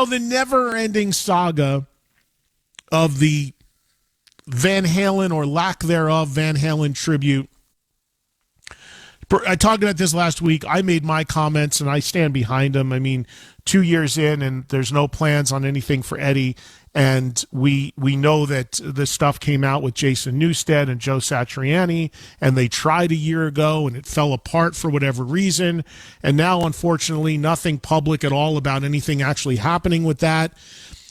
the never-ending saga of the Van Halen or lack thereof Van Halen tribute. I talked about this last week. I made my comments, and I stand behind them. I mean, 2 years in, and there's no plans on anything for Eddie. And we know that the stuff came out with Jason Newsted and Joe Satriani, and they tried a year ago, and it fell apart for whatever reason. And now, unfortunately, nothing public at all about anything actually happening with that.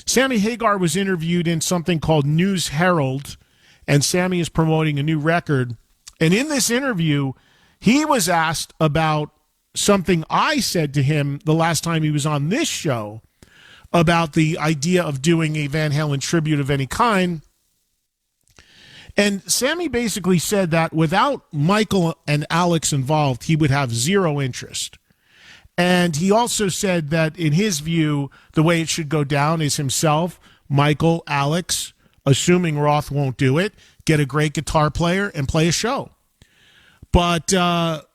Sammy Hagar was interviewed in something called News Herald, and Sammy is promoting a new record. And in this interview, he was asked about something I said to him the last time he was on this show about the idea of doing a Van Halen tribute of any kind. And Sammy basically said that without Michael and Alex involved, he would have zero interest. And he also said that in his view, the way it should go down is himself, Michael, Alex, assuming Roth won't do it, get a great guitar player and play a show. But to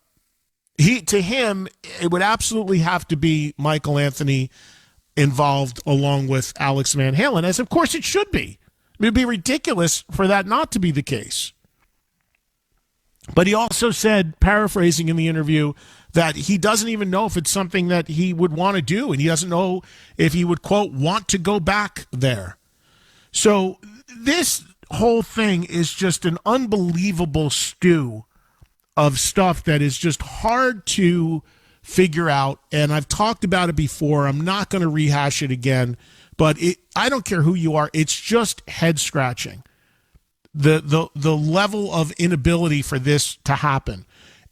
him, it would absolutely have to be Michael Anthony involved along with Alex Van Halen, as of course it should be. It would be ridiculous for that not to be the case. But he also said, paraphrasing in the interview, that he doesn't even know if it's something that he would want to do, and he doesn't know if he would, quote, want to go back there. So this whole thing is just an unbelievable stew of stuff that is just hard to figure out, and I've talked about it before. I'm not going to rehash it again, but I don't care who you are. It's just head-scratching, the level of inability for this to happen.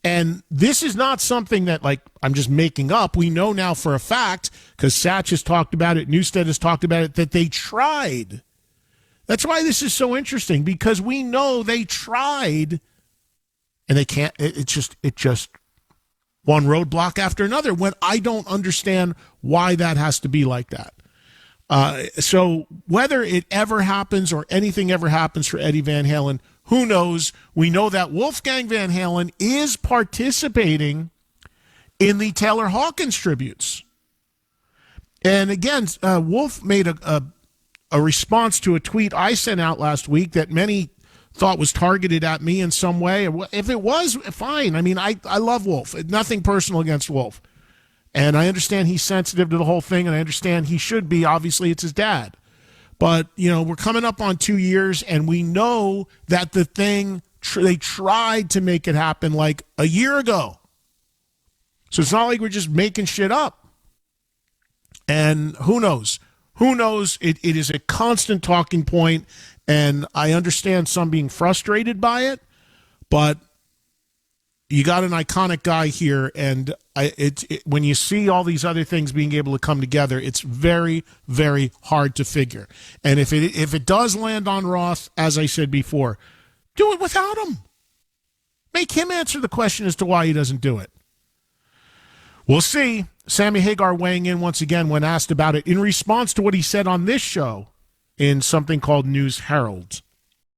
And this is not something that, like, I'm just making up. We know now for a fact, because Satch has talked about it, Newsted has talked about it, that they tried. That's why this is so interesting, because we know they tried, and they can't. It just one roadblock after another, when I don't understand why that has to be like that. So whether it ever happens or anything ever happens for Eddie Van Halen, who knows? We know that Wolfgang Van Halen is participating in the Taylor Hawkins tributes. And again, Wolf made a response to a tweet I sent out last week that many thought was targeted at me in some way. If it was, fine. I mean, I love Wolf. Nothing personal against Wolf. And I understand he's sensitive to the whole thing, and I understand he should be. Obviously, it's his dad. But, we're coming up on 2 years, and we know that the thing, they tried to make it happen like a year ago. So it's not like we're just making shit up. And who knows? Who knows? It is a constant talking point, and I understand some being frustrated by it, but you got an iconic guy here, and when you see all these other things being able to come together, it's very, very hard to figure. And if it does land on Roth, as I said before, do it without him. Make him answer the question as to why he doesn't do it. We'll see. Sammy Hagar weighing in once again when asked about it in response to what he said on this show in something called News Herald.